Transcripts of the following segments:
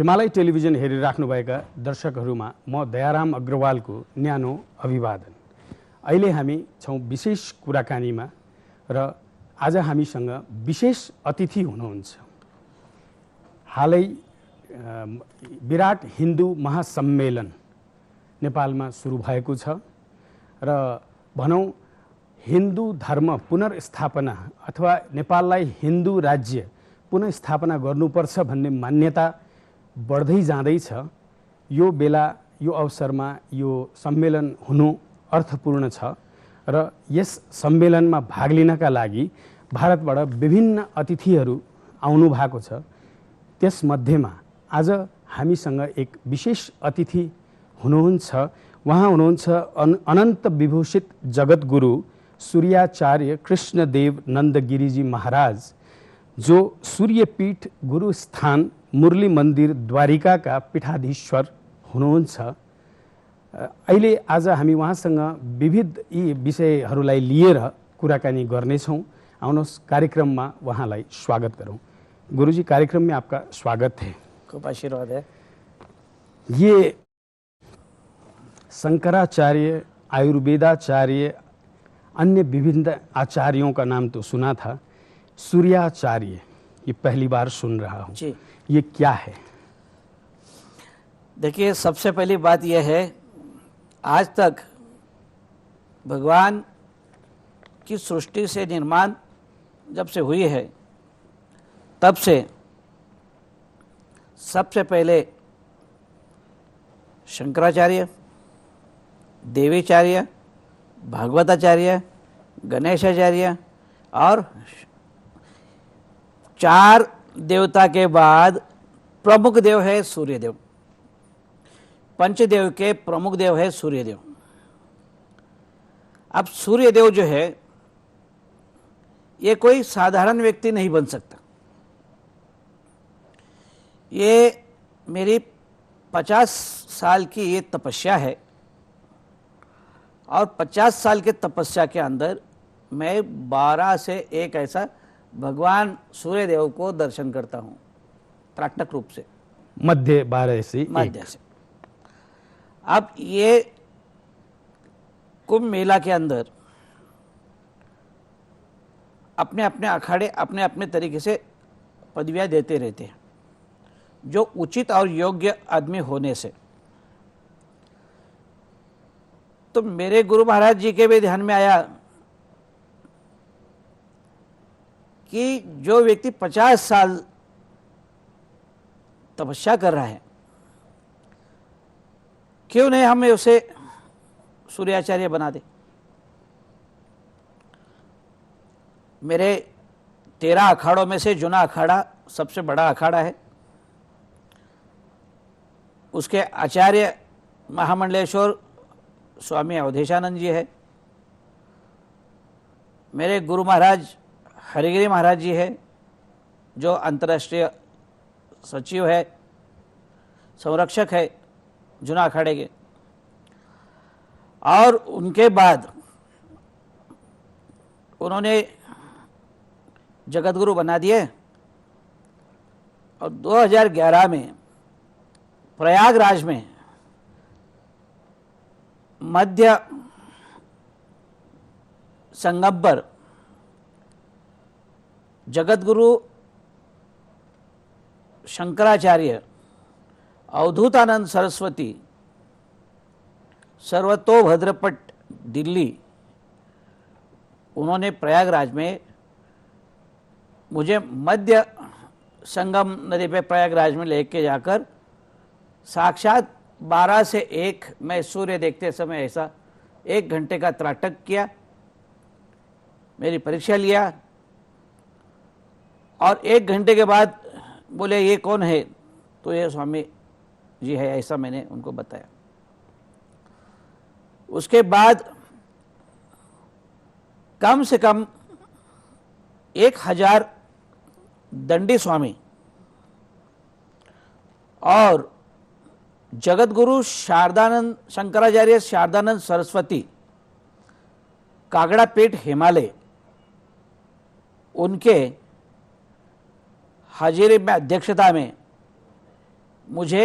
Himalaya television हेरिराख्नुभएका दर्शकहरूमा म दयाराम अग्रवालको न्यानो अभिवादन। अहिले हामी छौँ विशेष कुराकानीमा र आज हामीसँग विशेष अतिथि हुनुहुन्छ। हालै विराट हिन्दू महासम्मेलन नेपालमा सुरु भएको छ र भनौँ हिन्दू धर्म पुनर्स्थापना अथवा नेपाललाई हिन्दू राज्य पुनर्स्थापना गर्नुपर्छ भन्ने मान्यता बढ्दै जाँदैछ। यो बेला यो अवसरमा यो सम्मेलन हुनु अर्थपूर्ण छ र यस सम्मेलनमा भाग लिनका लागि भारतबाट विभिन्न अतिथिहरू आउनु भएको छ। त्यसमध्येमा आज हामीसँग एक विशेष अतिथि हुनुहुन्छ। उहाँ हुनुहुन्छ अनन्त विभूषित जगद्गुरु सूर्याचार्य कृष्णदेव नन्दगिरीजी महाराज, जो सूर्यपीठ गुरुस्थान मुरली मन्दिर द्वारिकाका पीठाधीश्वर हुनुहुन्छ। अहिले आज हामी उहाँसँग विविध यी विषयहरूलाई लिएर कुराकानी गर्नेछौँ। आउनुहोस् कार्यक्रममा उहाँलाई स्वागत गरौँ। गुरुजी, कार्यक्रम में आपका स्वागत है। खूब आशीर्वाद है। ये शंकराचार्य, आयुर्वेदाचार्य, अन्य विभिन्न आचार्यों का नाम तो सुना था, सूर्याचार्य ये पहली बार सुन रहा हूँ जी। ये क्या है? देखिए, सबसे पहली बात यह है, आज तक भगवान की सृष्टि से निर्माण जब से हुई है तब से सबसे पहले शंकराचार्य, देवीचार्य, भागवताचार्य, गणेशाचार्य और 4 देवता के बाद प्रमुख देव है सूर्यदेव। पंचदेव के प्रमुख देव है सूर्यदेव। अब सूर्यदेव जो है ये कोई साधारण व्यक्ति नहीं बन सकता। ये मेरी 50 साल की ये तपस्या है और 50 साल के तपस्या के अंदर मैं 12 से एक ऐसा भगवान सूर्यदेव को दर्शन करता हूँ त्राटक रूप से, मध्य 12 से मध्य से। अब ये कुंभ मेला के अंदर अपने अपने अखाड़े अपने अपने तरीके से पदवियां देते रहते हैं, जो उचित और योग्य आदमी होने से। तो मेरे गुरु महाराज जी के भी ध्यान में आया कि जो व्यक्ति 50 साल तपस्या कर रहा है, क्यों नहीं हमें उसे सूर्याचार्य बना दे। मेरे 13 अखाड़ों में से जूना अखाड़ा सबसे बड़ा अखाड़ा है। उसके आचार्य महामंडलेश्वर स्वामी अवधेशानंद जी है। मेरे गुरु महाराज हरिगिरी महाराज जी है, जो अंतर्राष्ट्रीय सचिव है, संरक्षक है जूना अखाड़े के। और उनके बाद उन्होंने जगतगुरु बना दिए और 2011 में प्रयागराज में मध्य संगम पर जगतगुरु शंकराचार्य अवधूतानंद सरस्वती सर्वतोभद्रपट दिल्ली, उन्होंने प्रयागराज में मुझे मध्य संगम नदी पे प्रयागराज में लेके जाकर साक्षात 12 से 1 मैं सूर्य देखते समय ऐसा 1 घंटे का त्राटक किया, मेरी परीक्षा लिया और 1 घंटे के बाद बोले ये कौन है, तो ये स्वामी जी है, ऐसा मैंने उनको बताया। उसके बाद कम से कम 1000 दंडी स्वामी और जगतगुरु शारदानंद शंकराचार्य शारदानंद सरस्वती कागड़ा पीठ हिमालय, उनके हाजिरी में अध्यक्षता में मुझे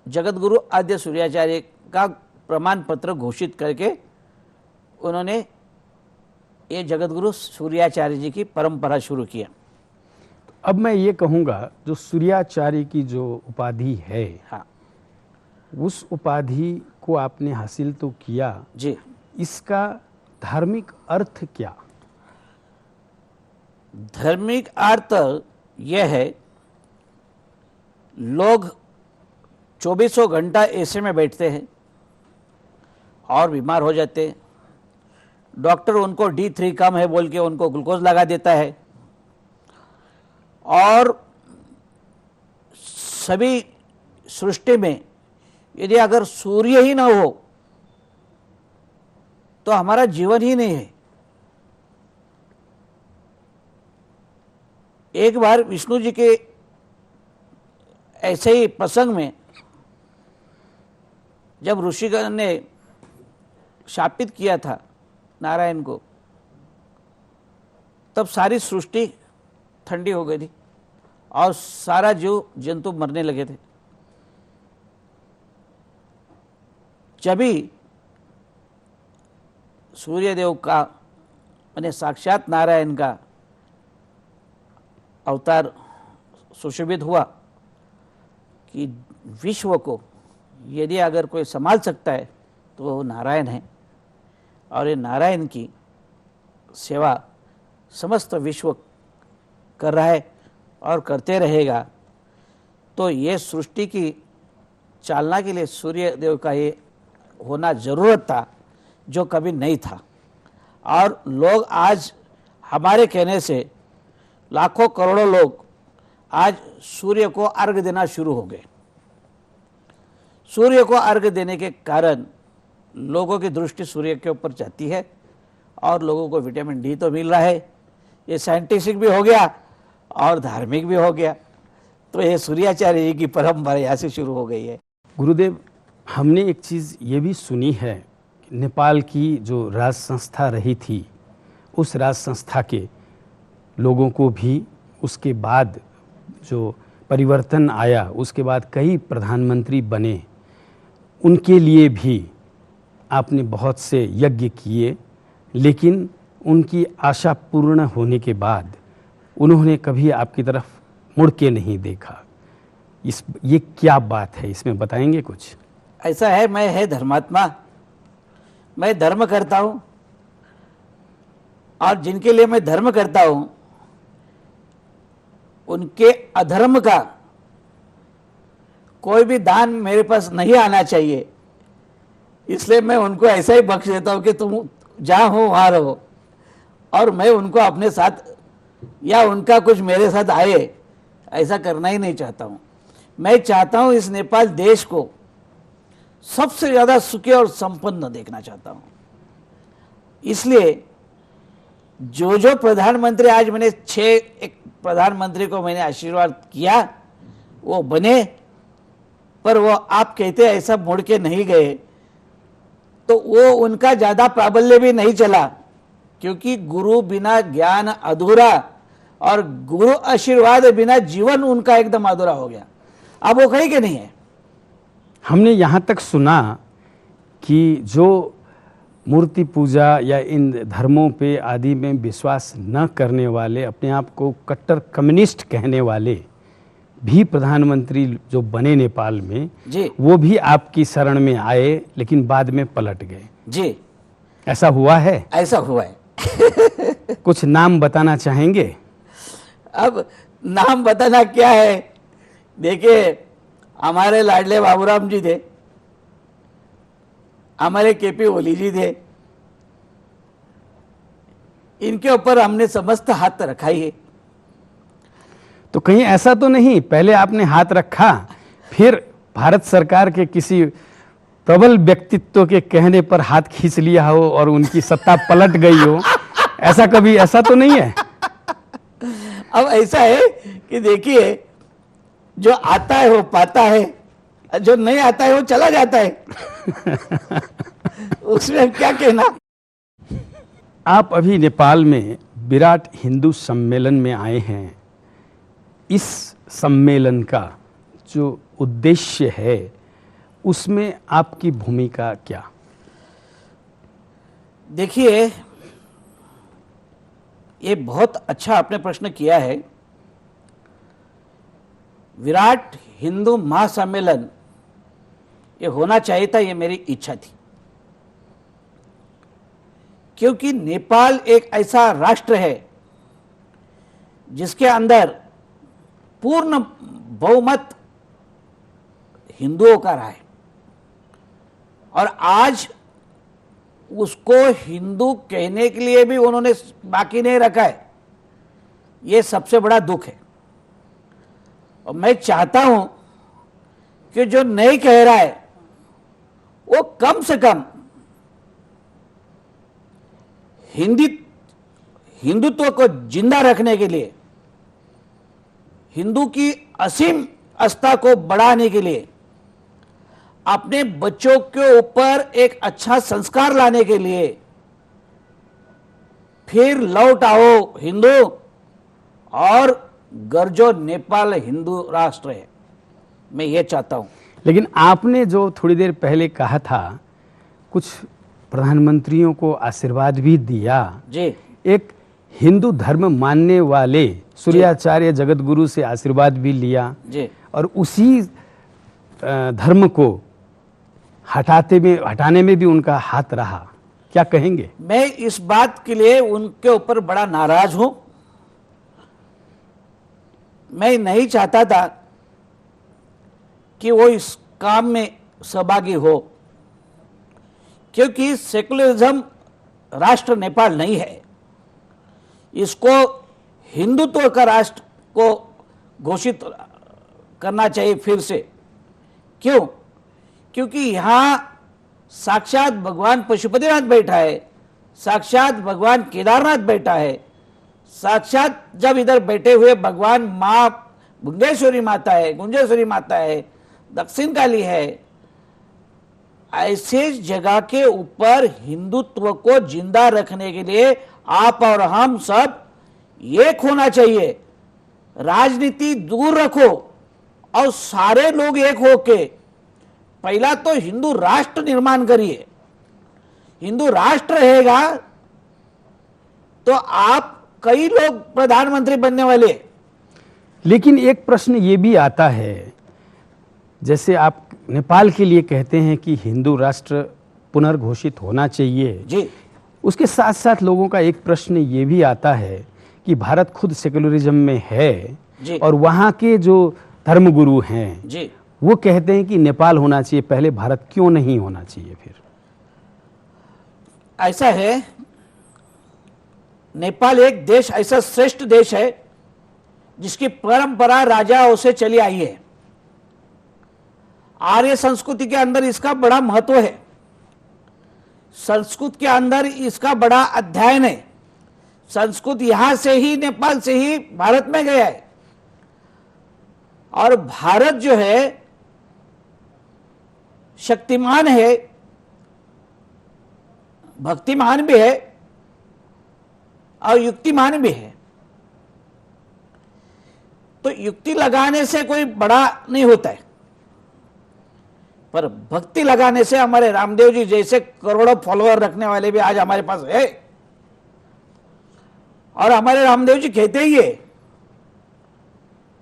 जगतगुरु आद्य सूर्याचार्य का प्रमाण पत्र घोषित करके उन्होंने ये जगतगुरु सूर्याचार्य जी की परंपरा शुरू किया। अब मैं ये कहूँगा, जो सूर्याचार्य की जो उपाधि है, हाँ उस उपाधि को आपने हासिल तो किया जी। इसका धार्मिक अर्थ क्या? धार्मिक अर्थ यह है, लोग 24 घंटा ऐसे में बैठते हैं और बीमार हो जाते हैं। डॉक्टर उनको D3 कम है बोल के उनको ग्लूकोज लगा देता है, और सभी सृष्टि में यदि अगर सूर्य ही ना हो तो हमारा जीवन ही नहीं है। एक बार विष्णु जी के ऐसे ही प्रसंग में जब ऋषिगण ने शापित किया था नारायण को, तब सारी सृष्टि ठंडी हो गई थी और सारा जीव जंतु मरने लगे थे। जभी सूर्यदेव का माने साक्षात नारायण का अवतार सुशोभित हुआ कि विश्व को यदि अगर कोई संभाल सकता है तो वो नारायण है, और ये नारायण की सेवा समस्त विश्व कर रहा है और करते रहेगा। तो ये सृष्टि की चालना के लिए सूर्य देव का ये होना जरूरत था, जो कभी नहीं था। और लोग आज हमारे कहने से लाखों करोड़ों लोग आज सूर्य को अर्घ्य देना शुरू हो गए। सूर्य को अर्घ्य देने के कारण लोगों की दृष्टि सूर्य के ऊपर जाती है और लोगों को विटामिन डी तो मिल रहा है। ये साइंटिफिक भी हो गया और धार्मिक भी हो गया। तो ये सूर्याचार्य जी की परंपरा यहाँ से शुरू हो गई है। गुरुदेव, हमने एक चीज़ ये भी सुनी है, नेपाल की जो राज संस्था रही थी, उस राज संस्था के लोगों को भी उसके बाद जो परिवर्तन आया, उसके बाद कई प्रधानमंत्री बने, उनके लिए भी आपने बहुत से यज्ञ किए, लेकिन उनकी आशा पूर्ण होने के बाद उन्होंने कभी आपकी तरफ मुड़ के नहीं देखा। ये क्या बात है, इसमें बताएंगे कुछ? ऐसा है, मैं है धर्मात्मा, मैं धर्म करता हूँ, और जिनके लिए मैं धर्म करता हूँ उनके अधर्म का कोई भी दान मेरे पास नहीं आना चाहिए। इसलिए मैं उनको ऐसा ही बख्श देता हूँ कि तुम जहाँ हो वहाँ रहो, और मैं उनको अपने साथ या उनका कुछ मेरे साथ आए ऐसा करना ही नहीं चाहता हूँ। मैं चाहता हूँ इस नेपाल देश को सबसे ज़्यादा सुखी और संपन्न देखना चाहता हूँ। इसलिए जो जो प्रधानमंत्री आज मैंने 6 एक प्रधानमंत्री को मैंने आशीर्वाद किया वो बने, पर वो आप कहते ऐसा मुड़ के नहीं गए, तो वो उनका ज़्यादा प्राबल्य भी नहीं चला, क्योंकि गुरु बिना ज्ञान अधूरा और गुरु आशीर्वाद बिना जीवन उनका एकदम अधूरा हो गया। अब वो कहीं के नहीं है। हमने यहाँ तक सुना कि जो मूर्ति पूजा या इन धर्मों पे आदि में विश्वास न करने वाले, अपने आप को कट्टर कम्युनिस्ट कहने वाले भी प्रधानमंत्री जो बने नेपाल में जी, वो भी आपकी शरण में आए, लेकिन बाद में पलट गए जी। ऐसा हुआ है? ऐसा हुआ है। कुछ नाम बताना चाहेंगे? अब नाम बताना क्या है, देखिए हमारे लाडले बाबूराम जी थे, हमारे केपी ओली जी थे, इनके ऊपर हमने समस्त हाथ रखा ही है। तो कहीं ऐसा तो नहीं पहले आपने हाथ रखा, फिर भारत सरकार के किसी प्रबल व्यक्तित्व के कहने पर हाथ खींच लिया हो और उनकी सत्ता पलट गई हो? ऐसा कभी, ऐसा तो नहीं है? अब ऐसा है कि देखिए, जो आता है वो पाता है, जो नहीं आता है वो चला जाता है। उसमें क्या कहना। आप अभी नेपाल में विराट हिंदू सम्मेलन में आए हैं। इस सम्मेलन का जो उद्देश्य है उसमें आपकी भूमिका क्या? देखिए, ये बहुत अच्छा आपने प्रश्न किया है। विराट हिंदू महासम्मेलन ये होना चाहिए था, ये मेरी इच्छा थी, क्योंकि नेपाल एक ऐसा राष्ट्र है जिसके अंदर पूर्ण बहुमत हिंदुओं का रहा है, और आज उसको हिंदू कहने के लिए भी उन्होंने बाकी नहीं रखा है। ये सबसे बड़ा दुख है। और मैं चाहता हूं कि जो नहीं कह रहा है वो कम से कम हिंदुत्व को जिंदा रखने के लिए, हिंदू की असीम आस्था को बढ़ाने के लिए, अपने बच्चों के ऊपर एक अच्छा संस्कार लाने के लिए फिर लौट आओ हिंदू और गरजो नेपाल हिंदू राष्ट्र है। मैं ये चाहता हूं। लेकिन आपने जो थोड़ी देर पहले कहा था, कुछ प्रधानमंत्रियों को आशीर्वाद भी दिया जी। एक हिंदू धर्म मानने वाले सूर्याचार्य जगतगुरु से आशीर्वाद भी लिया जी। और उसी धर्म को हटाने में भी उनका हाथ रहा। क्या कहेंगे? मैं इस बात के लिए उनके ऊपर बड़ा नाराज हूं। मैं नहीं चाहता था कि वो इस काम में सहभागी हो, क्योंकि सेकुलरिज्म राष्ट्र नेपाल नहीं है। इसको हिंदुत्व का राष्ट्र को घोषित करना चाहिए फिर से। क्यों? क्योंकि यहां साक्षात भगवान पशुपतिनाथ बैठा है, साक्षात भगवान केदारनाथ बैठा है, साक्षात जब इधर बैठे हुए भगवान मां गुंजेश्वरी माता है, दक्षिण काली है। ऐसे जगह के ऊपर हिंदुत्व को जिंदा रखने के लिए आप और हम सब एक होना चाहिए। राजनीति दूर रखो और सारे लोग एक होके पहला तो हिंदू राष्ट्र निर्माण करिए। हिंदू राष्ट्र रहेगा तो आप कई लोग प्रधानमंत्री बनने वाले। लेकिन एक प्रश्न ये भी आता है, जैसे आप नेपाल के लिए कहते हैं कि हिंदू राष्ट्र पुनर्घोषित होना चाहिए जी, उसके साथ साथ लोगों का एक प्रश्न ये भी आता है कि भारत खुद सेकुलरिज्म में है जी, और वहाँ के जो धर्मगुरु हैं जी, वो कहते हैं कि नेपाल होना चाहिए पहले, भारत क्यों नहीं होना चाहिए? फिर ऐसा है, नेपाल एक देश, ऐसा श्रेष्ठ देश है जिसकी परंपरा राजाओं से चली आई है। आर्य संस्कृति के अंदर इसका बड़ा महत्व है। संस्कृत के अंदर इसका बड़ा अध्ययन है। संस्कृत यहां से ही, नेपाल से ही भारत में गया है। और भारत जो है शक्तिमान है, भक्तिमान भी है और युक्तिमान भी है। तो युक्ति लगाने से कोई बड़ा नहीं होता है, पर भक्ति लगाने से हमारे रामदेव जी जैसे करोड़ों फॉलोअर रखने वाले भी आज हमारे पास है। और हमारे रामदेव जी कहते ही है,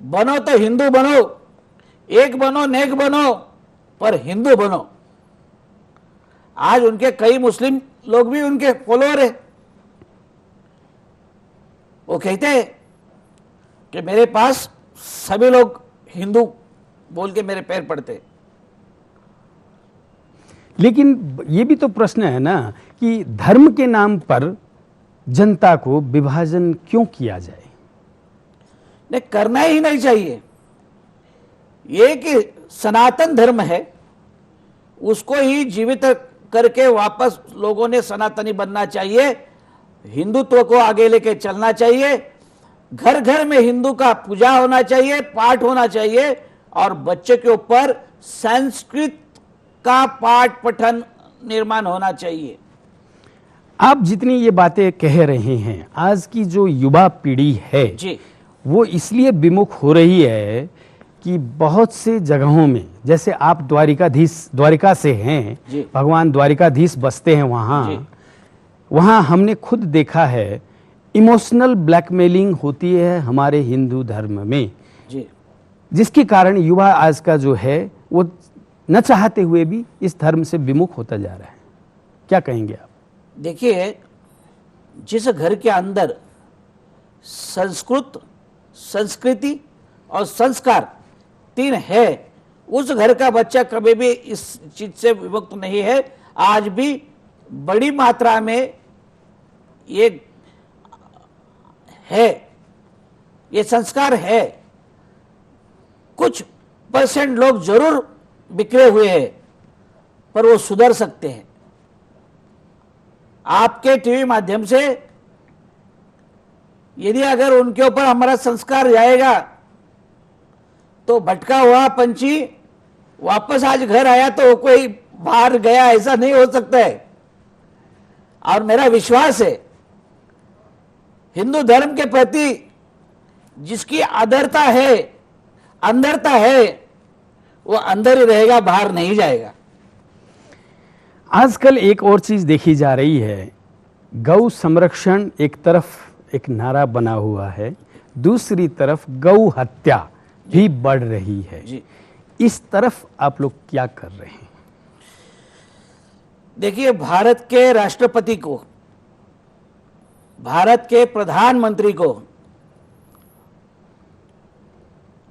बनो तो हिंदू बनो, एक बनो नेक बनो, पर हिंदू बनो। आज उनके कई मुस्लिम लोग भी उनके फॉलोअर है। वो कहते हैं कि मेरे पास सभी लोग हिंदू बोल के मेरे पैर पड़ते। लेकिन ये भी तो प्रश्न है ना कि धर्म के नाम पर जनता को विभाजन क्यों किया जाए? नहीं, करना ही नहीं चाहिए। ये कि सनातन धर्म है, उसको ही जीवित करके वापस लोगों ने सनातनी बनना चाहिए। हिंदुत्व को आगे लेके चलना चाहिए। घर घर में हिंदू का पूजा होना चाहिए, पाठ होना चाहिए, और बच्चे के ऊपर संस्कृत का पाठ पठन निर्माण होना चाहिए। आप जितनी ये बातें कह रहे हैं, आज की जो युवा पीढ़ी है जी, वो इसलिए विमुख हो रही है कि बहुत से जगहों में, जैसे आप द्वारिका से हैं, जी। भगवान द्वारिकाधीश बसते हैं जी। वहाँ हमने खुद देखा है इमोशनल ब्लैकमेलिंग होती है हमारे हिंदू धर्म में, जी। जिसके कारण युवा आज का जो है वो न चाहते हुए भी इस धर्म से विमुख होता जा रहा है। क्या कहेंगे आप? देखिए, जिस घर के अंदर संस्कृति और संस्कार तीन है, उस घर का बच्चा कभी भी इस चीज से विमुक्त नहीं है। आज भी बड़ी मात्रा में ये है, ये संस्कार है। कुछ परसेंट लोग जरूर बिखरे हुए हैं, पर वो सुधर सकते हैं। आपके टीवी माध्यम से यदि अगर उनके ऊपर हमारा संस्कार जाएगा तो भटका हुआ पंछी वापस आज घर आया तो कोई बाहर गया ऐसा नहीं हो सकता है। और मेरा विश्वास है हिंदू धर्म के प्रति जिसकी आदरता है, अंदरता है, वो अंदर ही रहेगा, बाहर नहीं जाएगा। आजकल एक और चीज देखी जा रही है, गौ संरक्षण एक तरफ एक नारा बना हुआ है, दूसरी तरफ गौ हत्या भी बढ़ रही है। जी। इस तरफ आप लोग क्या कर रहे हैं? देखिए, भारत के राष्ट्रपति को, भारत के प्रधानमंत्री को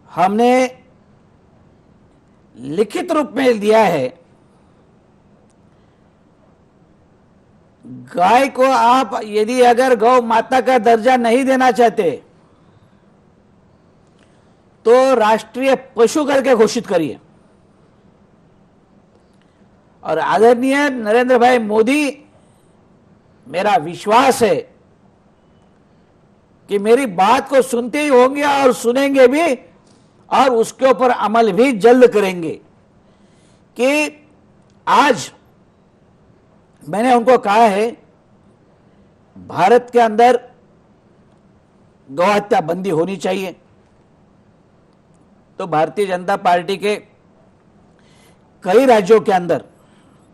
हमने लिखित रूप में दिया है, गाय को आप यदि अगर गौ माता का दर्जा नहीं देना चाहते तो राष्ट्रीय पशु करके घोषित करिए। और आदरणीय नरेंद्र भाई मोदी, मेरा विश्वास है कि मेरी बात को सुनते ही होंगे और सुनेंगे भी, और उसके ऊपर अमल भी जल्द करेंगे। कि आज मैंने उनको कहा है भारत के अंदर गौ हत्या बंदी होनी चाहिए। तो भारतीय जनता पार्टी के कई राज्यों के अंदर,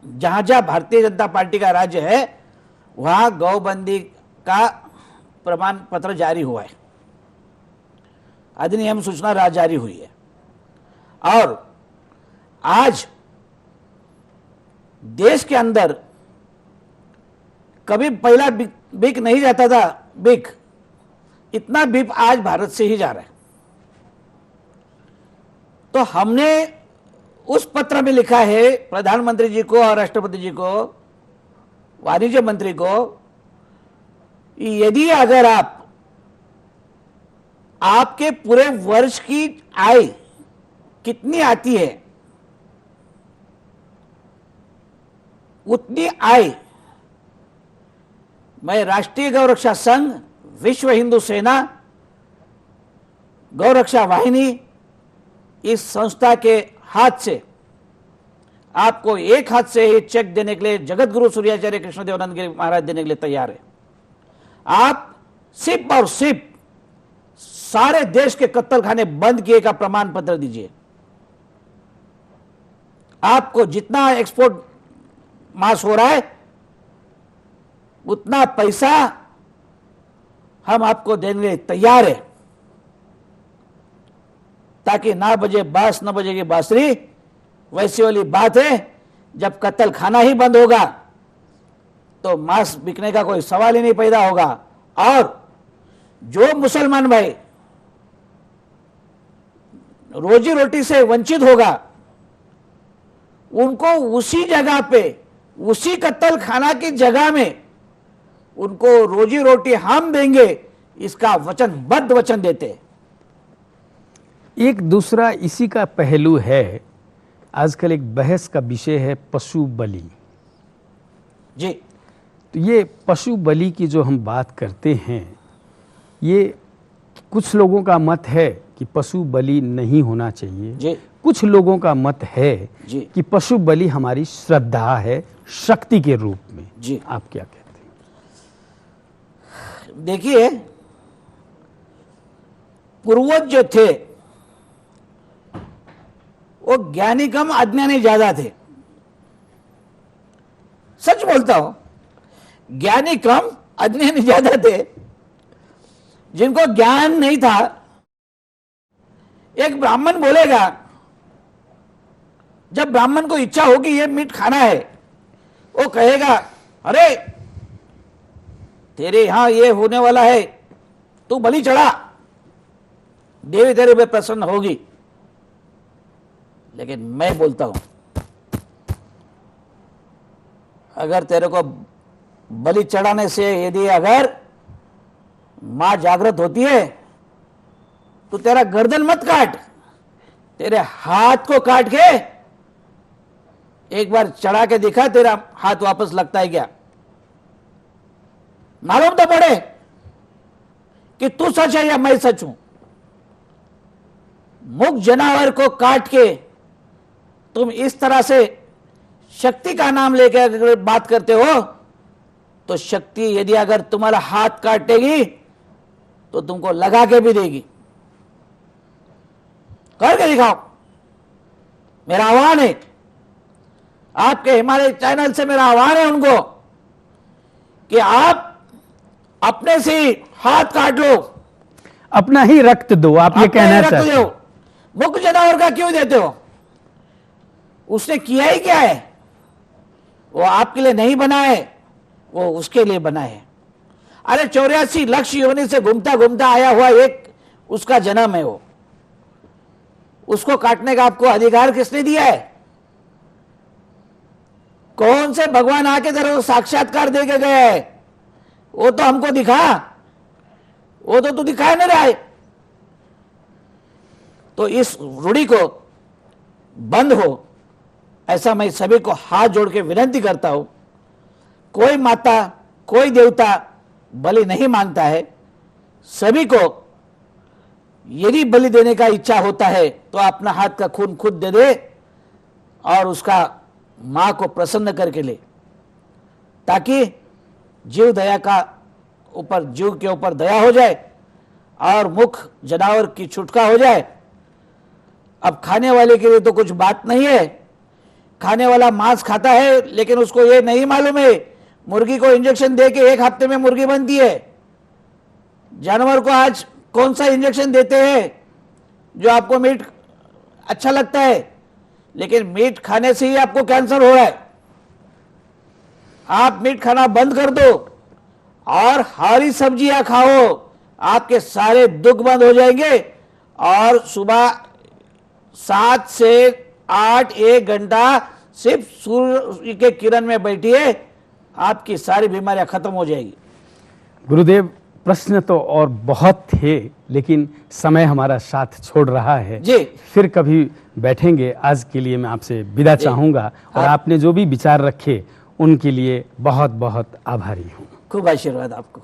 जहां जहां भारतीय जनता पार्टी का राज्य है, वहां गौबंदी का प्रमाण पत्र जारी हुआ है, अधिनियम सूचना राह जारी हुई है। और आज देश के अंदर कभी पहला बिक नहीं जाता था, इतना बीप आज भारत से ही जा रहा है। तो हमने उस पत्र में लिखा है प्रधानमंत्री जी को और राष्ट्रपति जी को, वाणिज्य मंत्री को, यदि अगर आपके पूरे वर्ष की आय कितनी आती है, उतनी आय मैं राष्ट्रीय गौरक्षा संघ, विश्व हिंदू सेना, गौरक्षा वाहिनी, इस संस्था के हाथ से आपको एक हाथ से ही चेक देने के लिए जगत गुरु सूर्याचार्य कृष्णदेवानंद गिरी महाराज देने के लिए तैयार है। आप सिर्फ और सिर्फ सारे देश के कत्तलखाने बंद किए का प्रमाण पत्र दीजिए। आपको जितना एक्सपोर्ट मास हो रहा है उतना पैसा हम आपको देने के लिए तैयार है, ताकि ना बजे बांस न बजेगी बांसुरी, वैसी वाली बात है। जब कत्ल खाना ही बंद होगा तो मांस बिकने का कोई सवाल ही नहीं पैदा होगा। और जो मुसलमान भाई रोजी रोटी से वंचित होगा, उनको उसी जगह पे, उसी कत्ल खाना की जगह में उनको रोजी रोटी हम देंगे, इसका वचनबद्ध वचन देते हैं। एक दूसरा इसी का पहलू है, आजकल एक बहस का विषय है पशु बलि। जी। तो ये पशु बलि की जो हम बात करते हैं, ये कुछ लोगों का मत है कि पशु बलि नहीं होना चाहिए जी। कुछ लोगों का मत है जी। कि पशु बलि हमारी श्रद्धा है, शक्ति के रूप में। जी। आप क्या कहते हैं? देखिए, पूर्वज जो थे वो ज्ञानी कम अज्ञानी ज्यादा थे। सच बोलता हूं, ज्ञानी कम अज्ञानी ज्यादा थे। जिनको ज्ञान नहीं था, एक ब्राह्मण बोलेगा, जब ब्राह्मण को इच्छा होगी ये मीट खाना है, वो कहेगा अरे तेरे यहां ये होने वाला है, तू बलि चढ़ा, देवी तेरे पे प्रसन्न होगी। लेकिन मैं बोलता हूं, अगर तेरे को बलि चढ़ाने से यदि अगर मां जागृत होती है तो तेरा गर्दन मत काट, तेरे हाथ को काट के एक बार चढ़ा के दिखा, तेरा हाथ वापस लगता है क्या? मालूम तो पड़े कि तू सच है या मैं सच हूं। मुख जानवर को काट के तुम इस तरह से शक्ति का नाम लेकर अगर बात करते हो, तो शक्ति यदि अगर तुम्हारा हाथ काटेगी तो तुमको लगा के भी देगी। करके दिखाओ, मेरा आह्वान है, आपके हिमालय चैनल से मेरा आह्वान है उनको कि आप अपने से ही हाथ काट लो, अपना ही रक्त दो, आप ये कहना चाहते हो। मुख जानवर का क्यों देते हो? उसने किया ही क्या है? वो आपके लिए नहीं बना है, वो उसके लिए बना है। अरे 84 लक्ष योनि से घूमता घूमता आया हुआ एक उसका जन्म है, वो उसको काटने का आपको अधिकार किसने दिया है? कौन से भगवान आके तेरे को साक्षात्कार दे के गए है? वो तो हमको दिखा, वो तो तू दिखा नहीं रहा है। तो इस रूढ़ी को बंद हो, ऐसा मैं सभी को हाथ जोड़ के विनती करता हूं। कोई माता कोई देवता बलि नहीं मांगता है। सभी को यदि बलि देने का इच्छा होता है तो अपना हाथ का खून खुद दे दे और उसका मां को प्रसन्न करके ले, ताकि जीव दया का ऊपर, जीव के ऊपर दया हो जाए और मुख जानवर की छुटका हो जाए। अब खाने वाले के लिए तो कुछ बात नहीं है। खाने वाला मांस खाता है, लेकिन उसको ये नहीं मालूम है मुर्गी को इंजेक्शन दे के 1 हफ्ते में मुर्गी बनती है। जानवर को आज कौन सा इंजेक्शन देते हैं जो आपको मीट अच्छा लगता है, लेकिन मीट खाने से ही आपको कैंसर हो रहा है। आप मीट खाना बंद कर दो और हरी सब्जियां खाओ, आपके सारे दुख बंद हो जाएंगे। और सुबह 7 से 8 1 घंटा सिर्फ सूर्य के किरण में बैठिए, आपकी सारी बीमारियां खत्म हो जाएगी। गुरुदेव, प्रश्न तो और बहुत थे, लेकिन समय हमारा साथ छोड़ रहा है जी। फिर कभी बैठेंगे। आज के लिए मैं आपसे विदा चाहूंगा और आपने जो भी विचार रखे उनके लिए बहुत बहुत आभारी हूँ। खूब आशीर्वाद आपको।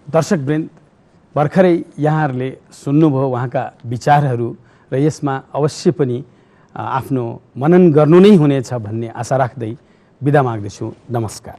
दर्शकवृन्द, भर्खरै यहाँहरूले सुन्नुभयो उहाँका विचारहरू र यसमा अवश्य पनि आफ्नो मनन गर्नु नै हुनेछ भन्ने आशा राख्दै बिदा माग्दछु। नमस्कार।